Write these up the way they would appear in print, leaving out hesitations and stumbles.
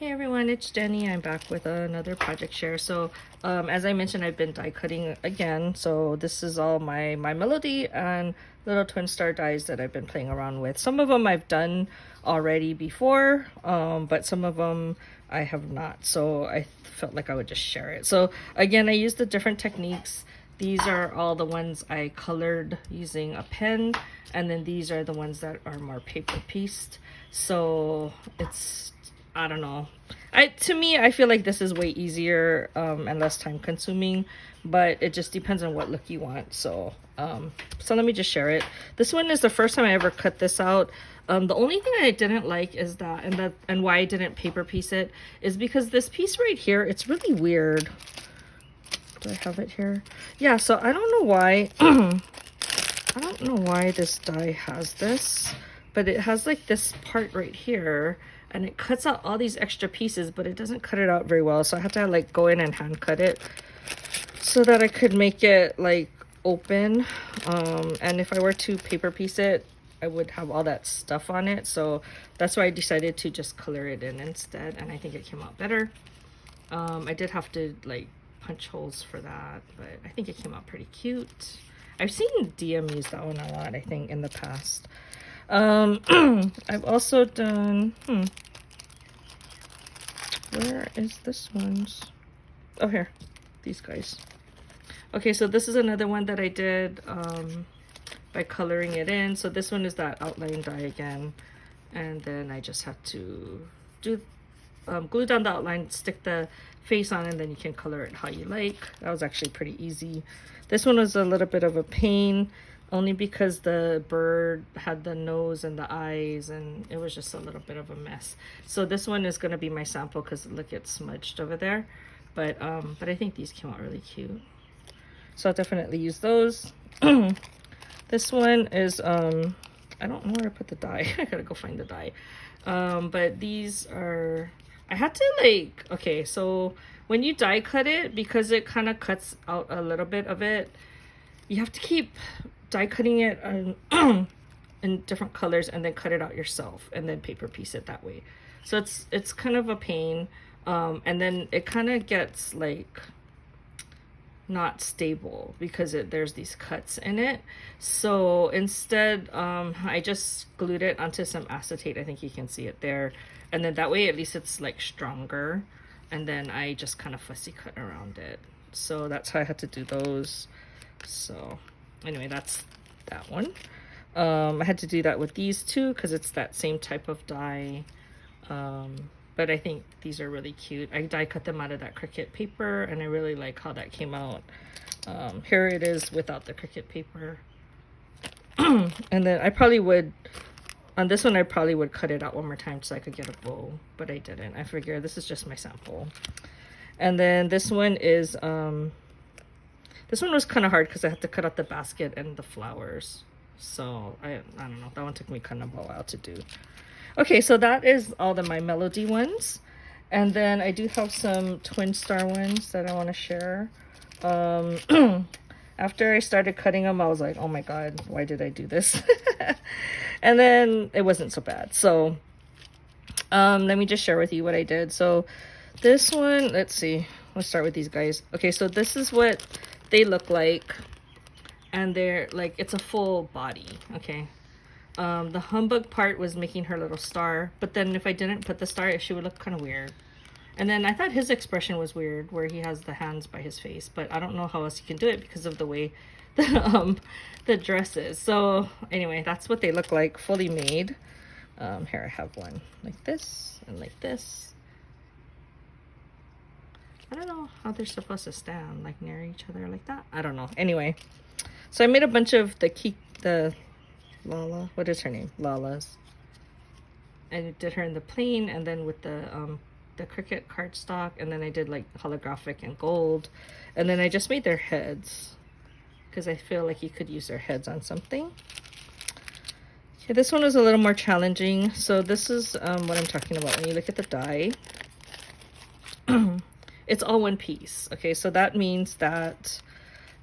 Hey everyone, it's Jenny. I'm back with another project share. So as I mentioned, I've been die cutting again. So this is all my Melody and little twin star dies that I've been playing around with. Some of them I've done already before, but some of them I have not. So I felt like I would just share it. So again, I used the different techniques. These are all the ones I colored using a pen, and then these are the ones that are more paper pieced. So it's, I don't know. To me, I feel like this is way easier and less time consuming, but it just depends on what look you want. So let me just share it. This one is the first time I ever cut this out. The only thing I didn't like is that, and why I didn't paper piece it, is because this piece right here, it's really weird. Do I have it here? Yeah, so I don't know why. I don't know why this die has this, but it has like this part right here, and it cuts out all these extra pieces, but it doesn't cut it out very well. So I have to like go in and hand cut it so that I could make it like open. And if I were to paper piece it, I would have all that stuff on it. So that's why I decided to just color it in instead, and I think it came out better. I did have to like punch holes for that, but I think it came out pretty cute. I've seen DM use that one a lot, I think, in the past. I've also done, where is this one's? Oh, here, these guys. Okay, so this is another one that I did by coloring it in. So this one is that outline die again, and then I just had to do glue down the outline, stick the face on, and then you can color it how you like. That was actually pretty easy. This one was a little bit of a pain, only because the bird had the nose and the eyes, and it was just a little bit of a mess. So this one is going to be my sample because look, it's smudged over there. But I think these came out really cute, so I'll definitely use those. This one is I don't know where I put the die. I gotta go find the die. But these are, I had to like, okay, so when you die cut it, because it kind of cuts out a little bit of it, you have to keep die cutting it in different colors and then cut it out yourself and then paper piece it that way. So it's kind of a pain. And then it kind of gets like not stable because there's these cuts in it. So instead, I just glued it onto some acetate. I think you can see it there. And then that way at least it's like stronger. And then I just kind of fussy cut around it. So that's how I had to do those. So anyway, that's that one. I had to do that with these two because it's that same type of die. But I think these are really cute. I die cut them out of that Cricut paper, and I really like how that came out. Here it is without the Cricut paper. And then I probably would, on this one, I probably would cut it out one more time so I could get a bow, but I didn't. I figured this is just my sample. And then this one is, this one was kind of hard because I had to cut out the basket and the flowers. So I don't know, that one took me kind of a while to do. Okay, so that is all my Melody ones. And then I do have some twin star ones that I want to share. After I started cutting them, I was like, oh my god, why did I do this? And then it wasn't so bad. So let me just share with you what I did. So this one, let's see, let's start with these guys. Okay, so this is what they look like, and they're like, it's a full body. Okay, the humbug part was making her little star, but then if I didn't put the star, she would look kind of weird. And then I thought his expression was weird where he has the hands by his face, but I don't know how else you can do it because of the way the dress is. So anyway, that's what they look like fully made. Here I have one like this and like this. I don't know how they're supposed to stand like near each other like that. I don't know. Anyway, so I made a bunch of the Lala, what is her name? Lala's. I did her in the plain, and then with the Cricut cardstock, and then I did like holographic and gold, and then I just made their heads because I feel like you could use their heads on something. Okay, this one was a little more challenging. So this is what I'm talking about when you look at the die. It's all one piece. Okay, so that means that,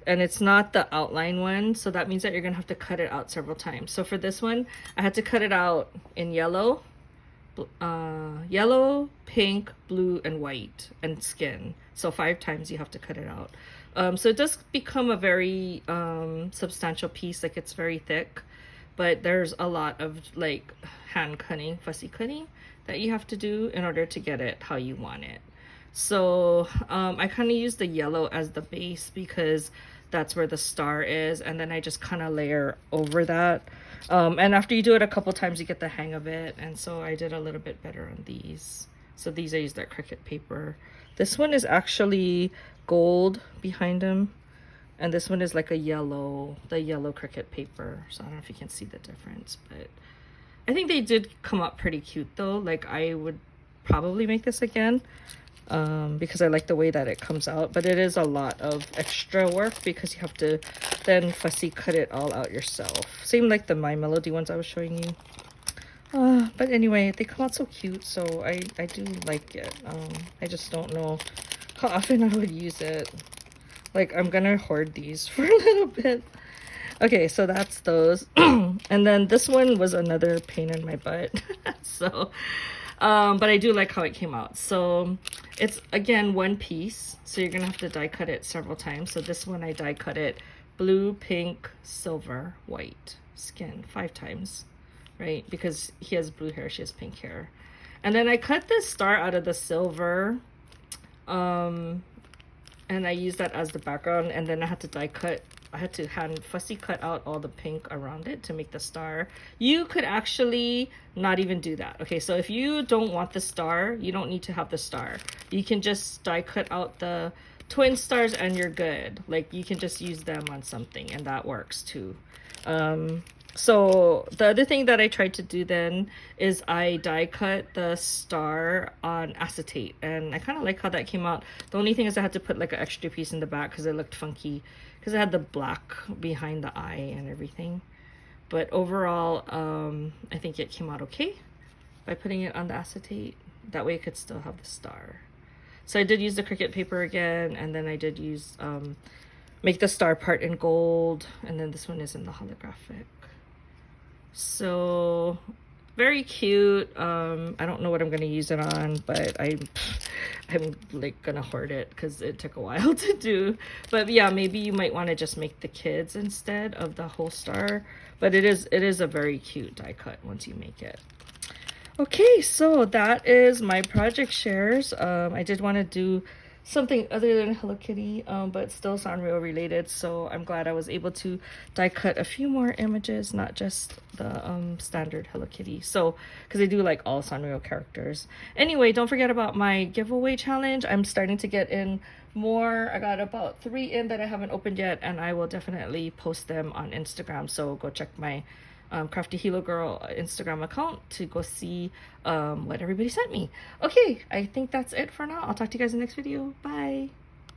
and it's not the outline one, so that means that you're gonna have to cut it out several times. So for this one, I had to cut it out in yellow, pink, blue, and white, and skin. So 5 times you have to cut it out. So it does become a very substantial piece, like it's very thick, but there's a lot of like hand cutting, fussy cutting that you have to do in order to get it how you want it. So I kind of use the yellow as the base because that's where the star is, and then I just kind of layer over that. And after you do it a couple times, you get the hang of it, and so I did a little bit better on these. So these I used that Cricut paper. This one is actually gold behind them, and this one is like a yellow, the yellow Cricut paper. So I don't know if you can see the difference, but I think they did come out pretty cute though. Like I would probably make this again because I like the way that it comes out, but it is a lot of extra work because you have to then fussy cut it all out yourself. Same like the My Melody ones I was showing you. But anyway, they come out so cute, so I do like it. I just don't know how often I would use it. Like, I'm gonna hoard these for a little bit. Okay, so that's those. And then this one was another pain in my butt. So, but I do like how it came out. So it's, again, one piece. So you're gonna have to die cut it several times. So this one I die cut it blue, pink, silver, white, skin 5 times, right? Because he has blue hair, she has pink hair. And then I cut this star out of the silver. And I used that as the background, and then I had to die cut. I had to hand fussy cut out all the pink around it to make the star. You could actually not even do that. Okay, so if you don't want the star, you don't need to have the star. You can just die cut out the twin stars and you're good. Like you can just use them on something and that works too. So the other thing that I tried to do then is I die cut the star on acetate, and I kind of like how that came out. The only thing is I had to put like an extra piece in the back because it looked funky because it had the black behind the eye and everything. But overall, I think it came out okay by putting it on the acetate. That way it could still have the star. So I did use the Cricut paper again, and then I did use make the star part in gold, and then this one is in the holographic. So very cute. I don't know what I'm gonna use it on, but I'm like gonna hoard it because it took a while to do. But yeah, maybe you might want to just make the kids instead of the whole star. But it is a very cute die cut once you make it. Okay, so that is my project shares. I did want to do something other than Hello Kitty, but still Sanrio related, so I'm glad I was able to die cut a few more images, not just the standard Hello Kitty. So because I do like all Sanrio characters. Anyway, don't forget about my giveaway challenge. I'm starting to get in more. I got about 3 in that I haven't opened yet, and I will definitely post them on Instagram, so go check my Crafty Hilo Girl Instagram account to go see what everybody sent me. Okay, I think that's it for now. I'll talk to you guys in the next video. Bye.